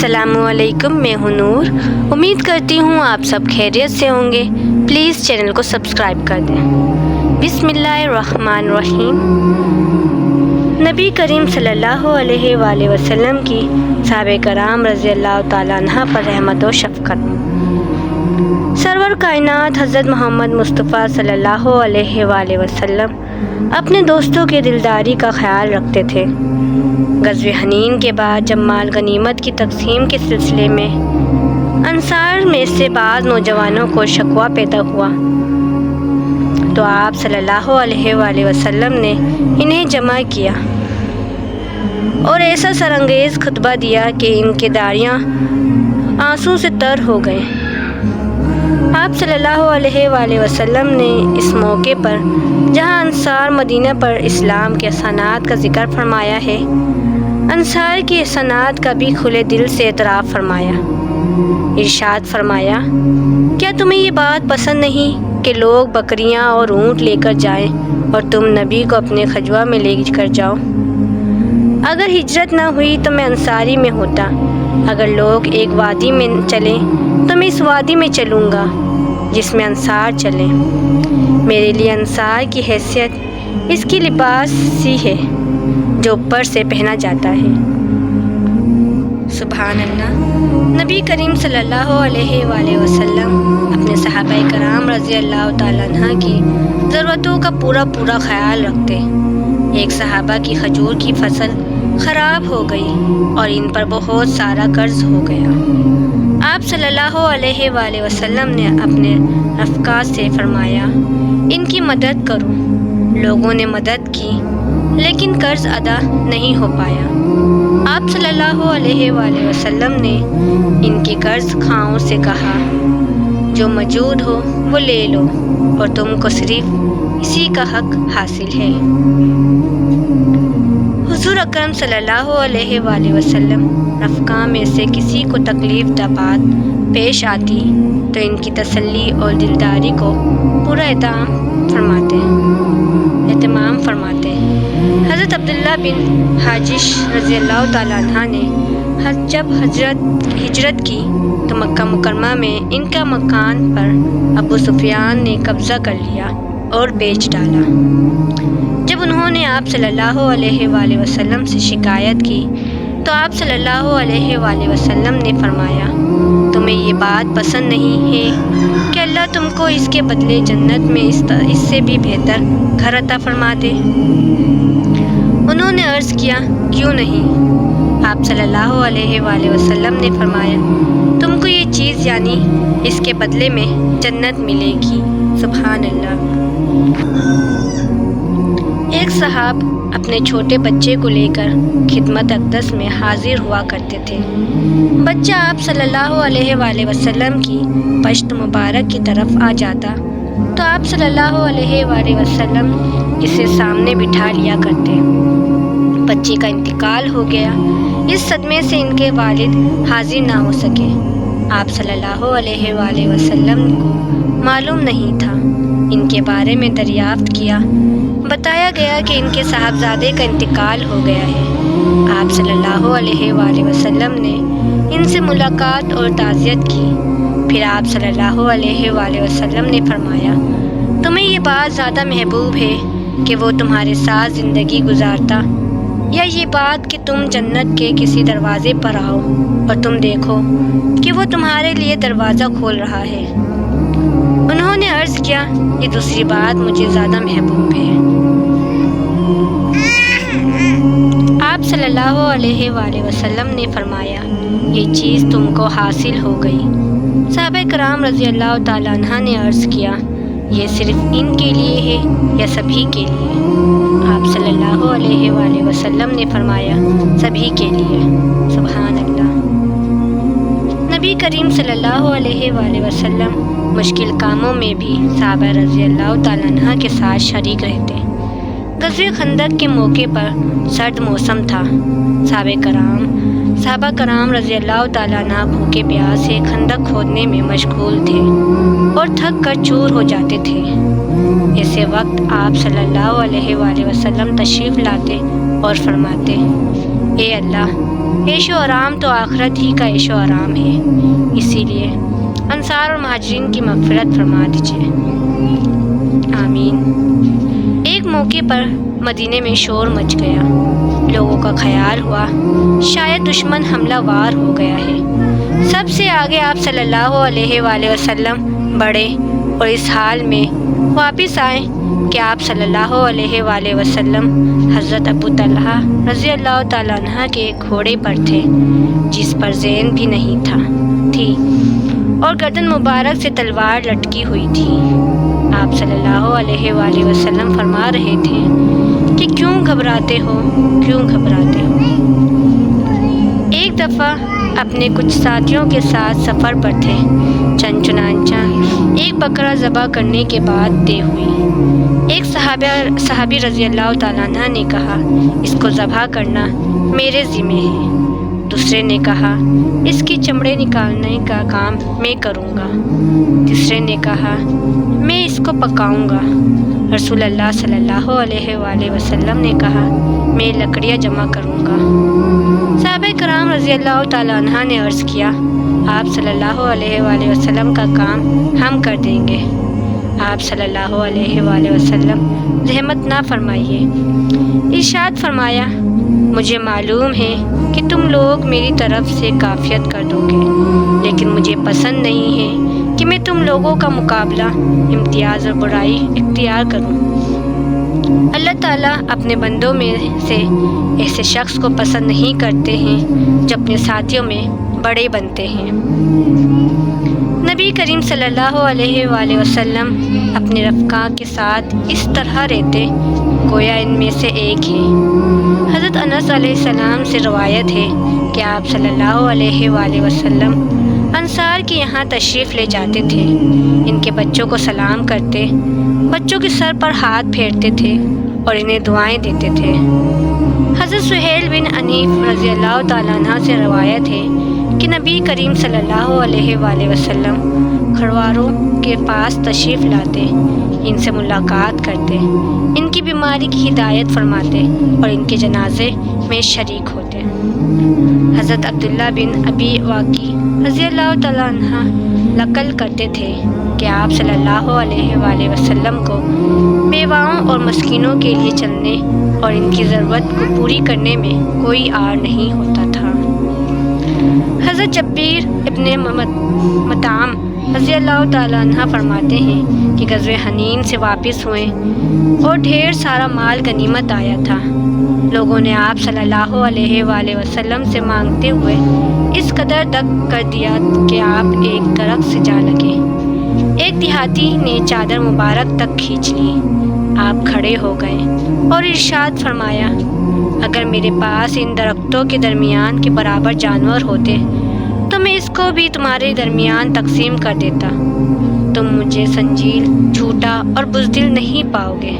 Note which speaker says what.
Speaker 1: السلام علیکم، میں ہوں نور۔ امید کرتی ہوں آپ سب خیریت سے ہوں گے۔ پلیز چینل کو سبسکرائب کر دیں۔ بسم اللہ الرحمن الرحیم۔ نبی کریم صلی اللہ علیہ وآلہ وسلم کی صحابہ کرام رضی اللہ تعالیٰ عنہ پر رحمت و شفقت۔ سرور کائنات حضرت محمد مصطفیٰ صلی اللہ علیہ وآلہ وسلم اپنے دوستوں کی دلداری کا خیال رکھتے تھے۔ غزوہ حنین کے بعد جب مال غنیمت کی تقسیم کے سلسلے میں انصار میں سے بعض نوجوانوں کو شکوہ پیدا ہوا تو آپ صلی اللہ علیہ وآلہ وسلم نے انہیں جمع کیا اور ایسا سرانگیز خطبہ دیا کہ ان کے داڑیاں آنسو سے تر ہو گئیں۔ آپ صلی اللہ علیہ وآلہ وسلم نے اس موقع پر جہاں انصار مدینہ پر اسلام کے احسانات کا ذکر فرمایا ہے، انصار کی احسانات کا بھی کھلے دل سے اعتراف فرمایا۔ ارشاد فرمایا، کیا تمہیں یہ بات پسند نہیں کہ لوگ بکریاں اور اونٹ لے کر جائیں اور تم نبی کو اپنے خجوہ میں لے کر جاؤ؟ اگر ہجرت نہ ہوئی تو میں انصاری میں ہوتا۔ اگر لوگ ایک وادی میں چلیں تو میں اس وادی میں چلوں گا جس میں انصار چلیں۔ میرے لیے انصار کی حیثیت اس کی لباس سی ہے جو اوپر سے پہنا جاتا ہے۔ سبحان اللہ۔ نبی کریم صلی اللہ علیہ وآلہ وسلم اپنے صحابہ کرام رضی اللہ تعالیٰ عنہ کی ضرورتوں کا پورا خیال رکھتے۔ ایک صحابہ کی کھجور کی فصل خراب ہو گئی اور ان پر بہت سارا قرض ہو گیا۔ آپ صلی اللہ علیہ وآلہ وسلم نے اپنے رفقا سے فرمایا، ان کی مدد کرو۔ لوگوں نے مدد کی لیکن قرض ادا نہیں ہو پایا۔ آپ صلی اللہ علیہ وآلہ وسلم نے ان کے قرض خواہوں سے کہا، جو موجود ہو وہ لے لو اور تم کو صرف اسی کا حق حاصل ہے۔ حضور اکرم صلی اللہ علیہ وآلہ وسلم رفقا میں سے کسی کو تکلیف دہ بات پیش آتی تو ان کی تسلی اور دلداری کو پورا اہتمام فرماتے۔ حضرت عبداللہ بن حاجش رضی اللہ تعالیٰ عنہ نے جب ہجرت کی تو مکہ مکرمہ میں ان کا مکان پر ابو سفیان نے قبضہ کر لیا اور بیچ ڈالا۔ جب انہوں نے آپ صلی اللہ علیہ وآلہ وسلم سے شکایت کی تو آپ صلی اللہ علیہ وآلہ وسلم نے فرمایا، تمہیں یہ بات پسند نہیں ہے کہ اللہ تم کو اس کے بدلے جنت میں اس سے بھی بہتر گھر عطا فرما دے؟ انہوں نے عرض کیا، کیوں نہیں؟ آپ صلی اللہ علیہ وآلہ وسلم نے فرمایا، تم کو یہ چیز یعنی اس کے بدلے میں جنت ملے گی۔ سبحان اللہ۔ ایک صاحب اپنے چھوٹے بچے کو لے کر خدمت اقدس میں حاضر ہوا کرتے تھے۔ بچہ آپ صلی اللہ علیہ وآلہ وسلم کی پشت مبارک کی طرف آ جاتا تو آپ صلی اللہ علیہ وآلہ وسلم اسے سامنے بٹھا لیا کرتے۔ بچے کا انتقال ہو گیا، اس صدمے سے ان کے والد حاضر نہ ہو سکے۔ آپ صلی اللہ علیہ وآلہ وسلم کو معلوم نہیں تھا۔ ان کے بارے میں دریافت کیا، بتایا گیا کہ ان کے صاحبزادے کا انتقال ہو گیا ہے۔ آپ صلی اللہ علیہ وآلہ وسلم نے ان سے ملاقات اور تعزیت کی۔ پھر آپ صلی اللہ علیہ وآلہ وسلم نے فرمایا، تمہیں یہ بات زیادہ محبوب ہے کہ وہ تمہارے ساتھ زندگی گزارتا یا یہ بات کہ تم جنت کے کسی دروازے پر آؤ اور تم دیکھو کہ وہ تمہارے لیے دروازہ کھول رہا ہے؟ انہوں نے عرض کیا، یہ دوسری بات مجھے زیادہ محبوب ہے۔ آپ صلی اللہ علیہ وآلہ وسلم نے فرمایا، یہ چیز تم کو حاصل ہو گئی۔ صحابہ کرام رضی اللہ تعالیٰ عنہ نے عرض کیا، یہ صرف ان کے لیے ہے یا سبھی کے لیے؟ آپ صلی اللہ علیہ وآلہ وسلم نے فرمایا، سبھی کے لیے۔ سبحان اللہ۔ نبی کریم صلی اللہ علیہ وآلہ وسلم مشکل کاموں میں بھی صحابہ رضی اللہ تعالیٰ عنہ کے ساتھ شریک رہتے۔ غزوہ خندق کے موقع پر سرد موسم تھا۔ صحابہ کرام رضی اللہ تعالیٰ عنہ بھوکے پیاسے خندق کھودنے میں مشغول تھے اور تھک کر چور ہو جاتے تھے۔ ایسے وقت آپ صلی اللہ علیہ وآلہ وسلم تشریف لاتے اور فرماتے، اے اللہ، عیش و آرام تو آخرت ہی کا عیش و آرام ہے، اسی لیے انصار اور مہاجرین کی مغفرت فرما دیجیے، آمین۔ ایک موقع پر مدینے میں شور مچ گیا، لوگوں کا خیال ہوا شاید دشمن حملہ وار ہو گیا ہے۔ سب سے آگے آپ صلی اللہ علیہ وآلہ وسلم بڑھے اور اس حال میں واپس آئے کہ آپ صلی اللہ علیہ وآلہ وسلم حضرت ابو طلحہ رضی اللہ تعالیٰ عنہ کے گھوڑے پر تھے، جس پر زین بھی نہیں تھی اور گردن مبارک سے تلوار لٹکی ہوئی تھی۔ آپ صلی اللہ علیہ وآلہ وسلم فرما رہے تھے کہ کیوں گھبراتے ہو، کیوں گھبراتے ہو۔ ایک دفعہ اپنے کچھ ساتھیوں کے ساتھ سفر پر تھے، چنانچہ ایک بکرا ذبح کرنے کے بعد طے ہوئی۔ ایک صحابی رضی اللہ تعالیٰ عنہ نے کہا اس کو ذبح کرنا میرے ذمہ ہے، دوسرے نے کہا اس کی چمڑے نکالنے کا کام میں کروں گا، تیسرے نے کہا میں اس کو پکاؤں گا۔ رسول اللہ صلی اللہ علیہ وآلہ وسلم نے کہا میں لکڑیاں جمع کروں گا۔ صحابہ کرام رضی اللہ تعالیٰ عنہ نے عرض کیا آپ صلی اللہ علیہ وآلہ وسلم کا کام ہم کر دیں گے۔ آپ صلی اللہ علیہ وآلہ وسلم زحمت نہ فرمائیے، ارشاد فرمایا مجھے معلوم ہے کہ تم لوگ میری طرف سے کافیت کر دو گے، لیکن مجھے پسند نہیں ہے کہ میں تم لوگوں کا مقابلہ امتیاز اور برائی اختیار کروں۔ اللہ تعالیٰ اپنے بندوں میں سے ایسے شخص کو پسند نہیں کرتے ہیں جو اپنے ساتھیوں میں بڑے بنتے ہیں۔ نبی کریم صلی اللہ علیہ وآلہ وسلم اپنے رفقا کے ساتھ اس طرح رہتے گویا ان میں سے ایک ہے۔ حضرت انس علیہ السلام سے روایت ہے کہ آپ صلی اللہ علیہ وآلہ وسلم انصار کے یہاں تشریف لے جاتے تھے، ان کے بچوں کو سلام کرتے، بچوں کے سر پر ہاتھ پھیرتے تھے اور انہیں دعائیں دیتے تھے۔ حضرت سہیل بن حنیف رضی اللہ تعالیٰ عنہ سے روایت ہے کہ نبی کریم صلی اللہ علیہ وآلہ وسلم کھرواروں کے پاس تشریف لاتے، ان سے ملاقات کرتے، ان کی بیماری کی ہدایت فرماتے اور ان کے جنازے میں شریک ہوتے۔ حضرت عبداللہ بن ابی واقی رضی اللہ تعالیٰ عنہ نقل کرتے تھے کہ آپ صلی اللہ علیہ وآلہ وسلم کو بیواؤں اور مسکینوں کے لیے چلنے اور ان کی ضرورت کو پوری کرنے میں کوئی عار نہیں ہوتا تھا۔ حضرت جبیر ابن مطعم رضی اللہ تعالیٰ عنہ فرماتے ہیں کہ غزوہ حنین سے واپس ہوئے اور ڈھیر سارا مال غنیمت آیا تھا۔ لوگوں نے آپ صلی اللہ علیہ وآلہ وسلم سے مانگتے ہوئے اس قدر دک کر دیا کہ آپ ایک درخت سے جا لگے۔ ایک دیہاتی نے چادر مبارک تک کھینچ لی، آپ کھڑے ہو گئے اور ارشاد فرمایا اگر میرے پاس ان درختوں کے درمیان کے برابر جانور ہوتے تو میں اس کو بھی تمہارے درمیان تقسیم کر دیتا، تم مجھے سنجیل، جھوٹا اور بزدل نہیں پاؤ گے۔